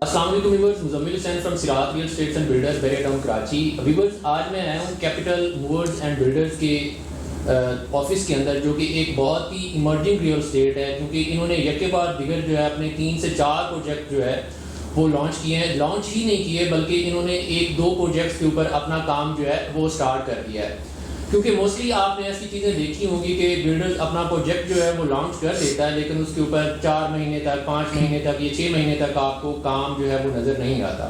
السلام علیکم viewers, Muzammil Hussain from Siraj real estates and builders Bahria Town Karachi. Viewers, آج میں آیا ہوں کیپٹل موورز اینڈ بلڈرز کے آفس کے اندر، جو کہ ایک بہت ہی ایمرجنگ ریئل اسٹیٹ ہے، کیونکہ انہوں نے یکے بعد دیگر جو ہے اپنے 3 سے 4 پروجیکٹ جو ہے وہ لانچ کیے ہیں. لانچ ہی نہیں کیے بلکہ انہوں نے 1-2 پروجیکٹس کے اوپر اپنا کام جو ہے وہ اسٹارٹ کر دیا ہے. کیونکہ موسٹلی آپ نے ایسی چیزیں دیکھی ہوں گی کہ بلڈرز اپنا پروجیکٹ جو ہے وہ لانچ کر دیتا ہے، لیکن اس کے اوپر 4 مہینے تک، 5 مہینے تک یا 6 مہینے تک آپ کو کام جو ہے وہ نظر نہیں آتا.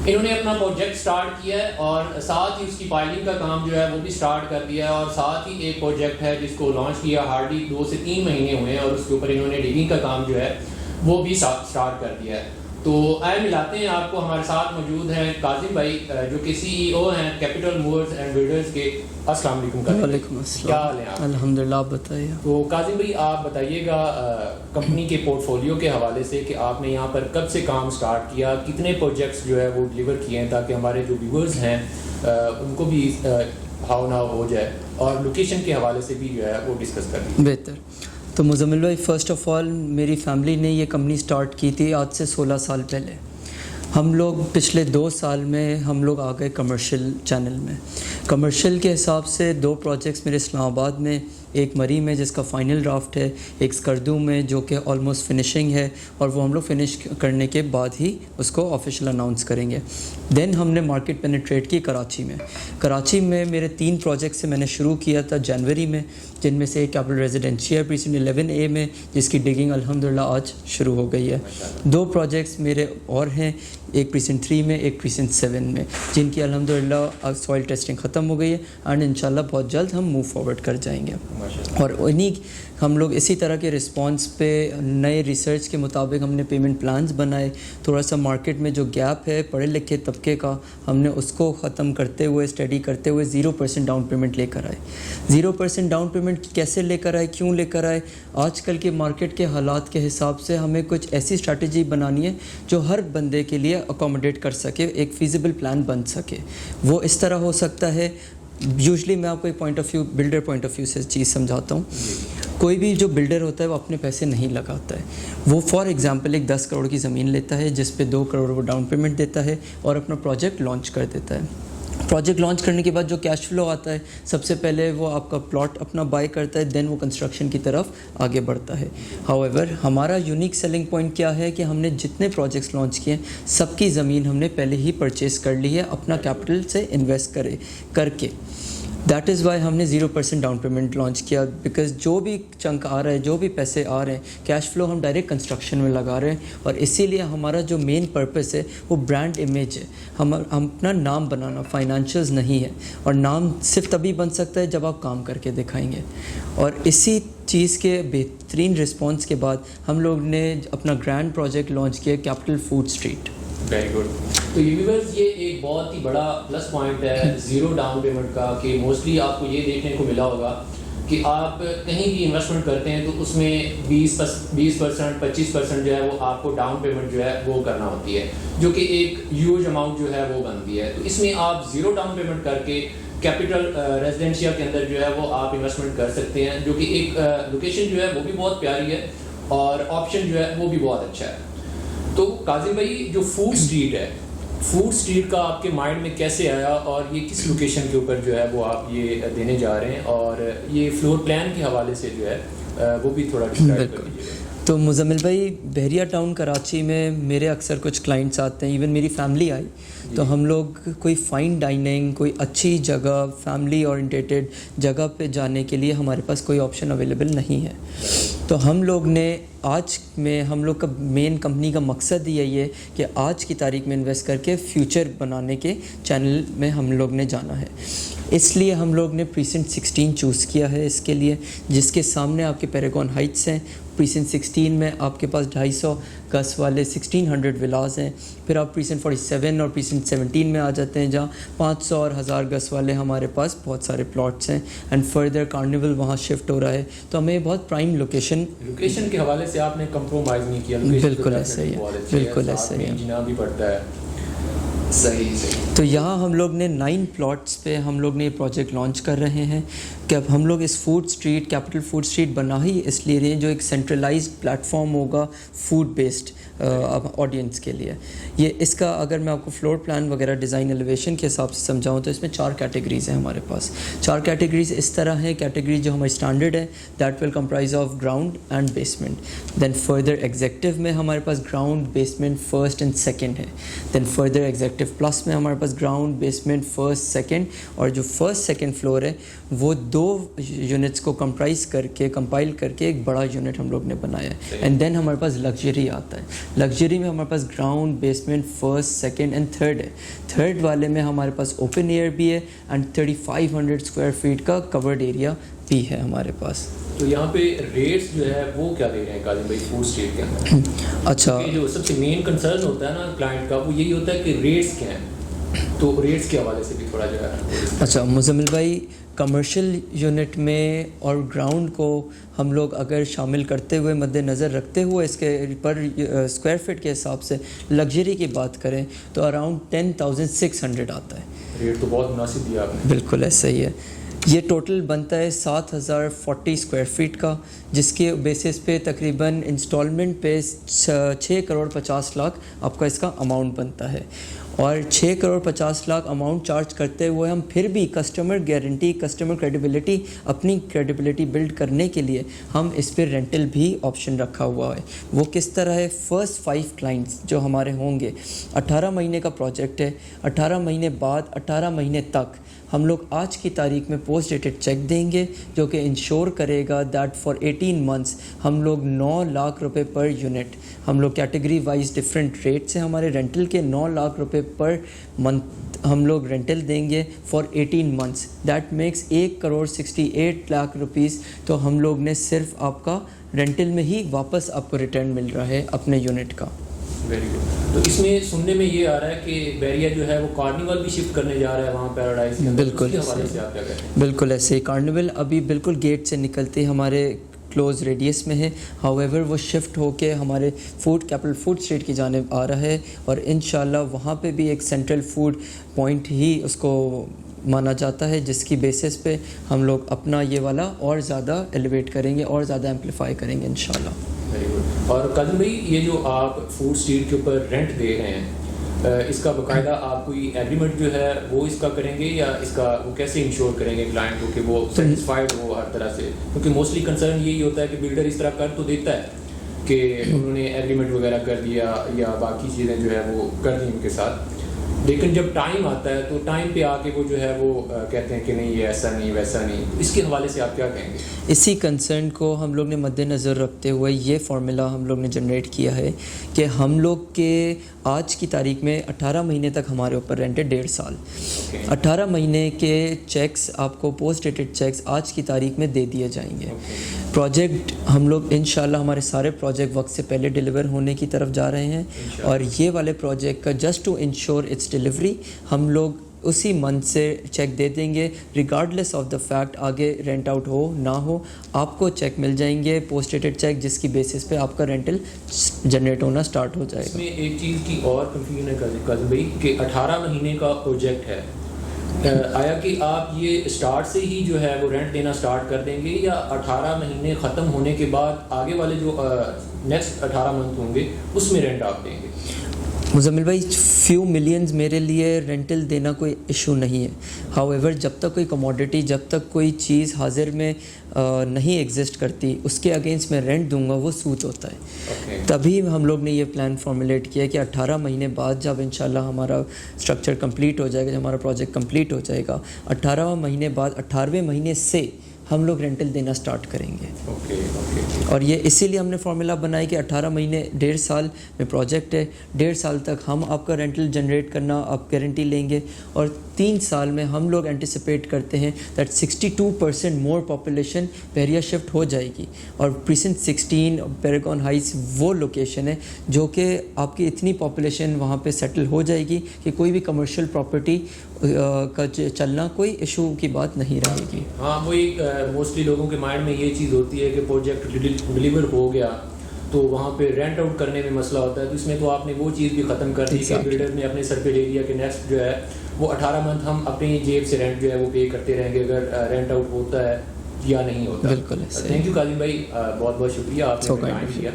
انہوں نے اپنا پروجیکٹ سٹارٹ کیا ہے اور ساتھ ہی اس کی فائلنگ کا کام جو ہے وہ بھی سٹارٹ کر دیا ہے، اور ساتھ ہی ایک پروجیکٹ ہے جس کو لانچ کیا ہارڈلی 2 سے 3 مہینے ہوئے ہیں، اور اس کے اوپر انہوں نے ڈیگنگ کا کام جو ہے وہ بھی سٹارٹ کر دیا ہے. تو آئے ملاتے ہیں آپ کو. ہمارے ساتھ موجود ہیں قاسم بھائی، جو کہ CEO ہیں کیپٹل موورز اینڈ بلڈرز کے. السلام علیکم. وعلیکم السلام. کیا حال ہے آپ؟ الحمدللہ. آپ بتائیے. تو قاسم بھائی، آپ بتائیے گا کمپنی کے پورٹ فولیو کے حوالے سے کہ آپ نے یہاں پر کب سے کام سٹارٹ کیا، کتنے پروجیکٹس جو ہے وہ ڈلیور کیے ہیں، تاکہ ہمارے جو ویورز ہیں ان کو بھی ہاؤ نہ ہو جائے، اور لوکیشن کے حوالے سے بھی جو ہے وہ ڈسکس کر دیں. بہتر. تو مزمل بھائی، فرسٹ آف آل میری فیملی نے یہ کمپنی سٹارٹ کی تھی آج سے 16 سال پہلے. ہم لوگ پچھلے 2 سال میں ہم لوگ آ گئے کمرشل چینل میں. کمرشل کے حساب سے 2 پروجیکٹس میرے اسلام آباد میں، ایک مری میں جس کا فائنل ڈرافٹ ہے، ایک اسکردو میں جو کہ آلموسٹ فنشنگ ہے، اور وہ ہم لوگ فنش کرنے کے بعد ہی اس کو آفیشیل اناؤنس کریں گے. دین ہم نے مارکیٹ پینیٹریٹ کی کراچی میں. کراچی میں میرے 3 پروجیکٹ سے میں نے شروع کیا تھا جنوری میں، جن میں سے ایک کیپٹل ریزیڈینشیل پریسنٹ 11A میں، جس کی ڈگنگ الحمدللہ آج شروع ہو گئی ہے. 2 پروجیکٹس میرے اور ہیں، ایک پریسنٹ 3 میں، ایک پریسنٹ 7 میں، جن کی الحمدللہ سوائل ٹیسٹنگ ختم ہو گئی ہے، اینڈ انشاءاللہ بہت جلد ہم موو فارورڈ کر جائیں گے. اور انہیں ہم لوگ اسی طرح کے رسپانس پہ نئے ریسرچ کے مطابق ہم نے پیمنٹ پلانز بنائے. تھوڑا سا مارکیٹ میں جو گیپ ہے پڑھے لکھے طبقے کا، ہم نے اس کو ختم کرتے ہوئے، اسٹڈی کرتے ہوئے 0% ڈاؤن پیمنٹ لے کر آئے. 0% ڈاؤن پیمنٹ کیسے لے کر آئے، کیوں لے کر آئے؟ آج کل کے مارکیٹ کے حالات کے حساب سے ہمیں کچھ ایسی اسٹریٹجی بنانی ہے جو ہر بندے کے لیے اکوموڈیٹ کر سکے، ایک فیزیبل پلان بن سکے. وہ اس طرح ہو سکتا ہے. یوزلی میں آپ کو ایک بلڈر پوائنٹ آف ویو سے چیز سمجھاتا ہوں. کوئی بھی جو بلڈر ہوتا ہے وہ اپنے پیسے نہیں لگاتا ہے. وہ فار ایگزامپل ایک 10 کروڑ کی زمین لیتا ہے، جس پہ 2 کروڑ وہ ڈاؤن پیمنٹ دیتا ہے، اور اپنا پروجیکٹ لانچ کر دیتا ہے. پروجیکٹ لانچ کرنے کے بعد جو کیش فلو آتا ہے، سب سے پہلے وہ آپ کا پلاٹ اپنا بائی کرتا ہے، دین وہ کنسٹرکشن کی طرف آگے بڑھتا ہے. ہاؤ ایور ہمارا یونیک سیلنگ پوائنٹ کیا ہے کہ ہم نے جتنے پروجیکٹس لانچ کیے ہیں، سب کی زمین ہم نے پہلے ہی پرچیز کر لی ہے اپنا کیپٹل سے انویسٹ کر کے. دیٹ از وائی ہم نے 0% ڈاؤن پیمنٹ لانچ کیا، بیکاز جو بھی چنک آ رہا ہے، جو بھی پیسے آ رہے ہیں، کیش فلو ہم ڈائریکٹ کنسٹرکشن میں لگا رہے ہیں. اور اسی لیے ہمارا جو مین پرپس ہے وہ برانڈ امیج ہے. ہم اپنا نام بنانا، فائنانشلز نہیں ہے. اور نام صرف تبھی بن سکتا ہے جب آپ کام کر کے دکھائیں گے. اور اسی چیز کے بہترین رسپانس کے بعد ہم لوگ نے اپنا گرینڈ پروجیکٹ لانچ کیا، capital food street. Very good. تو ویورز، یہ ایک بہت ہی بڑا پلس پوائنٹ ہے 0 ڈاؤن پیمنٹ کا، کہ موسٹلی آپ کو یہ دیکھنے کو ملا ہوگا کہ آپ کہیں بھی انویسٹمنٹ کرتے ہیں تو اس میں 20%، 25% جو ہے وہ آپ کو ڈاؤن پیمنٹ جو ہے وہ کرنا ہوتی ہے، جو کہ ایک ہیوج اماؤنٹ جو ہے وہ بنتی ہے. تو اس میں آپ 0 ڈاؤن پیمنٹ کر کے کیپٹل ریزیڈینشیل کے اندر جو ہے وہ آپ انویسٹمنٹ کر سکتے ہیں، جو کہ ایک لوکیشن جو ہے وہ بھی بہت پیاری ہے، اور آپشن جو ہے وہ بھی بہت اچھا ہے. تو قاسم بھائی، جو فوڈ اسٹریٹ ہے، فوڈ اسٹریٹ کا آپ کے مائنڈ میں کیسے آیا، اور یہ کس لوکیشن کے اوپر جو ہے وہ آپ یہ دینے جا رہے ہیں، اور یہ فلور پلان کے حوالے سے جو ہے وہ بھی تھوڑا ڈسکرائب کر دیجیے. تو مزمل بھائی، بحریہ ٹاؤن کراچی میں میرے اکثر کچھ کلائنٹس آتے ہیں، ایون میری فیملی آئی، تو ہم لوگ کوئی فائن ڈائننگ، کوئی اچھی جگہ، فیملی اورینٹیڈ جگہ پہ جانے کے لیے ہمارے پاس کوئی آپشن اویلیبل نہیں ہے. تو ہم لوگ نے آج میں ہم لوگ کا مین کمپنی کا مقصد یہی ہے کہ آج کی تاریخ میں انویسٹ کر کے فیوچر بنانے کے چینل میں ہم لوگ نے جانا ہے. اس لیے ہم لوگ نے پریسنٹ 16 چوز کیا ہے اس کے لیے، جس کے سامنے آپ کے پیراگون ہائٹس ہیں. پریسنٹ 16 میں آپ کے پاس 250 گز والے 1600 ولاز ہیں. پھر آپ پریسنٹ 47 اور پریسنٹ 17 میں آ جاتے ہیں، جہاں 500 اور 1000 گز والے ہمارے پاس بہت سارے پلاٹس ہیں. اینڈ فردر کارنیول وہاں شفٹ ہو رہا ہے، تو ہمیں بہت پرائم لوکیشن کے حوالے سے آپ نے کمپرومائز نہیں کیا. بالکل ایسا ہی ہے، بالکل ایسا ہی ہے. جنا بھی پڑتا ہے. صحیح. تو یہاں ہم لوگ نے 9 پلاٹس پہ ہم لوگ نے یہ پروجیکٹ لانچ کر رہے ہیں. کہ اب ہم لوگ اس food street capital food street بنا ہی اس لیے رہے ہیں جو ایک سینٹرلائزڈ پلیٹ فارم ہوگا فوڈ بیسڈ آڈینس کے لیے. یہ اس کا اگر میں آپ کو فلور پلان وغیرہ ڈیزائن ایلیویشن کے حساب سے سمجھاؤں تو اس میں 4 کیٹیگریز ہیں ہمارے پاس. 4 کیٹیگریز اس طرح ہیں. کیٹیگری جو ہماری اسٹینڈرڈ ہے that will comprise of ground and basement. Then further executive میں ہمارے پاس ground basement first and second ہے. دین فردر ایگزیکٹو پلس میں ہمارے پاس گراؤنڈ بیسمنٹ فرسٹ سیکنڈ, اور جو فرسٹ سیکنڈ فلور ہے وہ 2 یونٹس کو کمپرائز کر کے کمپائل کر کے ایک بڑا یونٹ ہم لوگ نے بنایا ہے. اینڈ دین ہمارے پاس لگژری آتا ہے. لگژری میں ہمارے پاس ground basement first second and third ہے. تھرڈ والے میں ہمارے پاس اوپن ایئر بھی ہے اینڈ 3500 اسکوائر فیٹ کا کورڈ ایریا بھی ہے ہمارے پاس. تو یہاں پہ ریٹس جو ہے وہ کیا دے رہے ہیں کاظم بھائی فوڈ اسٹریٹ کے اندر؟ اچھا, جو سب سے مین کنسرن ہوتا ہے نا کلائنٹ کا وہ یہی ہوتا ہے کہ ریٹس کیا ہیں, تو ریٹس کے حوالے سے بھی تھوڑا جو ہے. اچھا مزمل بھائی, کمرشل یونٹ میں اور گراؤنڈ کو ہم لوگ اگر شامل کرتے ہوئے مد نظر رکھتے ہوئے اس کے پر اسکوائر فٹ کے حساب سے لگژری کی بات کریں تو اراؤنڈ 10,600 آتا ہے. ریٹ تو بہت مناسب دیا آپ نے. بالکل ایسا ہی ہے. یہ ٹوٹل بنتا ہے 7,040 اسکوائر فیٹ کا, جس کے بیسس پہ تقریباً انسٹالمنٹ پہ 6 کروڑ 50 لاکھ آپ کا اس کا اماؤنٹ بنتا ہے. اور 6 کروڑ 50 لاکھ اماؤنٹ چارج کرتے ہوئے ہم پھر بھی کسٹمر گارنٹی, کسٹمر کریڈیبلٹی, اپنی کریڈیبلٹی بلڈ کرنے کے لیے ہم اس پہ رینٹل بھی آپشن رکھا ہوا ہے. وہ کس طرح ہے؟ فرسٹ 5 کلائنٹس جو ہمارے ہوں گے, 18 مہینے کا پروجیکٹ ہے. 18 مہینے بعد 18 مہینے تک ہم لوگ آج کی تاریخ میں پوسٹ ڈیٹڈ چیک دیں گے جو کہ انشور کرے گا دیٹ فار 18 منتھس ہم لوگ 9 لاکھ روپے پر یونٹ, ہم لوگ کیٹیگری وائز ڈفرینٹ ریٹس ہیں ہمارے رینٹل کے, 9 لاکھ روپے پر منتھ ہم لوگ رینٹل دیں گے for 18 months. That makes 1 crore 68 lakh rupees. تو ہم لوگ نے صرف آپ کا رینٹل میں ہی واپس آپ کو ریٹرن مل رہا ہے اپنے یونٹ کا. Very good. تو اس میں سننے میں یہ آ رہا ہے کہ بیریا جو ہے وہ کارنیول بھی شفٹ کرنے جا رہا ہے وہاں پیراڈائز کے اندر. بالکل بالکل ایسے ہی. کارنیول ابھی بالکل گیٹ سے نکلتے ہمارے کلوز ریڈیس میں ہے. ہاؤ ایور وہ شفٹ ہو کے ہمارے فوڈ کیپٹل فوڈ اسٹریٹ کی جانب آ رہا ہے, اور انشاءاللہ وہاں پہ بھی ایک سینٹرل فوڈ پوائنٹ ہی اس کو مانا جاتا ہے, جس کی بیسس پہ ہم لوگ اپنا یہ والا اور زیادہ ایلیویٹ کریں گے اور زیادہ ایمپلیفائی کریں گے انشاءاللہ. Very good. اور کاظم بھائی یہ جو آپ فوڈ اسٹریٹ کے اوپر رینٹ دے رہے ہیں اس کا باقاعدہ آپ کوئی ایگریمنٹ جو ہے وہ اس کا کریں گے, یا اس کا وہ کیسے انشور کریں گے کلائنٹ کو کہ وہ سیٹسفائڈ ہو ہر طرح سے؟ کیونکہ موسٹلی کنسرن یہی ہوتا ہے کہ بلڈر اس طرح کر تو دیتا ہے کہ انہوں نے ایگریمنٹ وغیرہ کر دیا یا باقی چیزیں جو ہے وہ کر دیں ان کے ساتھ, لیکن جب ٹائم آتا ہے تو ٹائم پہ آ کے وہ جو ہے وہ کہتے ہیں کہ نہیں یہ ایسا نہیں ویسا نہیں. اس کے حوالے سے آپ کیا کہیں گے؟ اسی کنسرن کو ہم لوگ نے مد نظر رکھتے ہوئے یہ فارمولا ہم لوگ نے جنریٹ کیا ہے کہ ہم لوگ کے آج کی تاریخ میں 18 مہینے تک ہمارے اوپر رینٹ ہے 1.5 سال. 18 مہینے کے چیکس آپ کو پوسٹ ڈیٹڈ چیکس آج کی تاریخ میں دے دیے جائیں گے. پروجیکٹ ہم لوگ انشاءاللہ ہمارے سارے پروجیکٹ وقت سے پہلے ڈیلیور ہونے کی طرف جا رہے ہیں, اور یہ والے پروجیکٹ کا just to ensure its delivery ہم لوگ اسی منتھ سے چیک دے دیں گے ریگارڈلیس آف دا فیکٹ آگے رینٹ آؤٹ ہو نہ ہو. آپ کو چیک مل جائیں گے پوسٹ ڈیٹڈ چیک, جس کی بیسس پہ آپ کا رینٹل جنریٹ ہونا سٹارٹ ہو جائے گا. اس میں ایک چیز کی اور کنفیوژن ہے کاظم بھائی کہ 18 مہینے کا پروجیکٹ ہے, آیا کہ آپ یہ اسٹارٹ سے ہی جو ہے وہ رینٹ دینا اسٹارٹ کر دیں گے, یا 18 مہینے ختم ہونے کے بعد آگے والے جو نیکسٹ 18 منتھ ہوں گے اس میں رینٹ آپ دیں گے؟ مزمل بھائی فیو ملینز میرے لیے رینٹل دینا کوئی ایشو نہیں ہے. ہاؤ ایور جب تک کوئی کموڈٹی, جب تک کوئی چیز حاضر میں نہیں ایگزسٹ کرتی, اس کے اگینسٹ میں رینٹ دوں گا وہ سود ہوتا ہے. تبھی ہم لوگ نے یہ پلان فارمولیٹ کیا کہ 18 مہینے بعد جب انشاءاللہ ہمارا اسٹرکچر کمپلیٹ ہو جائے گا, جب ہمارا پروجیکٹ کمپلیٹ ہو جائے گا, 18 مہینے بعد 18ویں مہینے سے ہم لوگ رینٹل دینا سٹارٹ کریں گے. اور یہ اسی لیے ہم نے فارمولا بنایا کہ 18 مہینے 1.5 سال میں پروجیکٹ ہے, 1.5 سال تک ہم آپ کا رینٹل جنریٹ کرنا آپ گارنٹی لیں گے, اور 3 سال میں ہم لوگ اینٹیسپیٹ کرتے ہیں دیٹ 62% مور پاپولیشن بیریا شفٹ ہو جائے گی. اور پریسنٹ 16 پیراگون ہائٹس وہ لوکیشن ہے جو کہ آپ کی اتنی پاپولیشن وہاں پہ سیٹل ہو جائے گی کہ کوئی بھی کمرشل پراپرٹی کا چلنا کوئی ایشو کی بات نہیں رہے گی. ہاں وہی موسٹلی لوگوں کے مائنڈ میں یہ چیز ہوتی ہے کہ پروجیکٹ ڈلیور ہو گیا تو وہاں پہ رینٹ آؤٹ کرنے میں مسئلہ ہوتا ہے. تو اس میں تو آپ نے وہ چیز بھی ختم کر دی کہ بلڈر نے اپنے سر پہ لے لیا کہ نیکسٹ جو ہے وہ 18 منتھ ہم اپنی جیب سے رینٹ جو ہے وہ پے کرتے رہیں گے اگر رینٹ آؤٹ ہوتا ہے یا نہیں ہوتا. بالکل. تھینک یو کاظم بھائی, بہت بہت شکریہ آپ نے ٹائم دیا.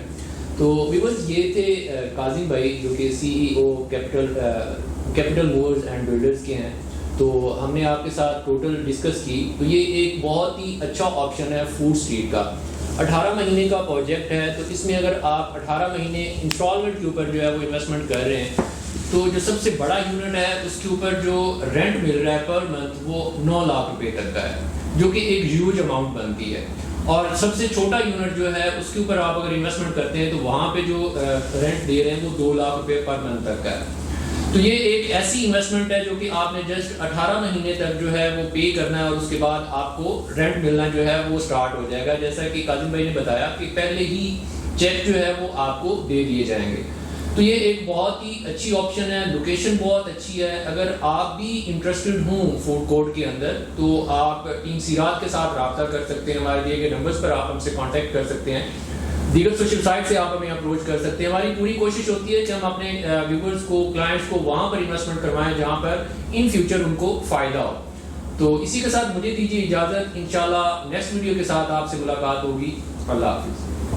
تو ویورز یہ تھے کاظم بھائی جو کہ CEO capital movers and builders کے ہیں. تو ہم نے آپ کے ساتھ ٹوٹل ڈسکس کی, تو یہ ایک بہت ہی اچھا آپشن ہے فوڈ اسٹریٹ کا. 18 مہینے کا پروجیکٹ ہے, تو اس میں اگر آپ 18 مہینے انسٹالمنٹ کے اوپر جو ہے وہ انویسٹمنٹ کر رہے ہیں, تو جو سب سے بڑا یونٹ ہے اس کے اوپر جو رینٹ مل رہا ہے پر منتھ وہ 9 لاکھ روپے تک کا ہے, جو کہ ایک ہیوج اماؤنٹ بنتی ہے. اور سب سے چھوٹا یونٹ جو ہے اس کے اوپر آپ اگر انویسٹمنٹ کرتے ہیں تو وہاں پہ جو رینٹ دے رہے ہیں وہ 2 لاکھ روپے پر منتھ تک کا ہے. تو یہ ایک ایسی انویسٹمنٹ ہے جو کہ آپ نے جسٹ 18 مہینے تک جو ہے وہ پے کرنا ہے, اور اس کے بعد آپ کو رینٹ ملنا جو ہے وہ اسٹارٹ ہو جائے گا. جیسا کہ کاظم بھائی نے بتایا کہ پہلے ہی چیک جو ہے وہ آپ کو دے دیے جائیں گے. تو یہ ایک بہت ہی اچھی آپشن ہے, لوکیشن بہت اچھی ہے. اگر آپ بھی انٹرسٹڈ ہوں فوڈ کورٹ کے اندر تو آپ ٹیم سیرات کے ساتھ رابطہ کر سکتے ہیں. ہمارے دیے گئے نمبرز پر آپ ہم سے کانٹیکٹ کر سکتے ہیں. دیگر سوشل سائٹ سے آپ ہمیں اپروچ کر سکتے ہیں. ہماری پوری کوشش ہوتی ہے کہ ہم اپنے ویورز کو, کلائنٹس کو وہاں پر انویسٹمنٹ کروائیں جہاں پر ان فیوچر ان کو فائدہ ہو. تو اسی کے ساتھ مجھے دیجیے اجازت, انشاءاللہ نیکسٹ ویڈیو کے ساتھ آپ سے ملاقات ہوگی. اللہ حافظ.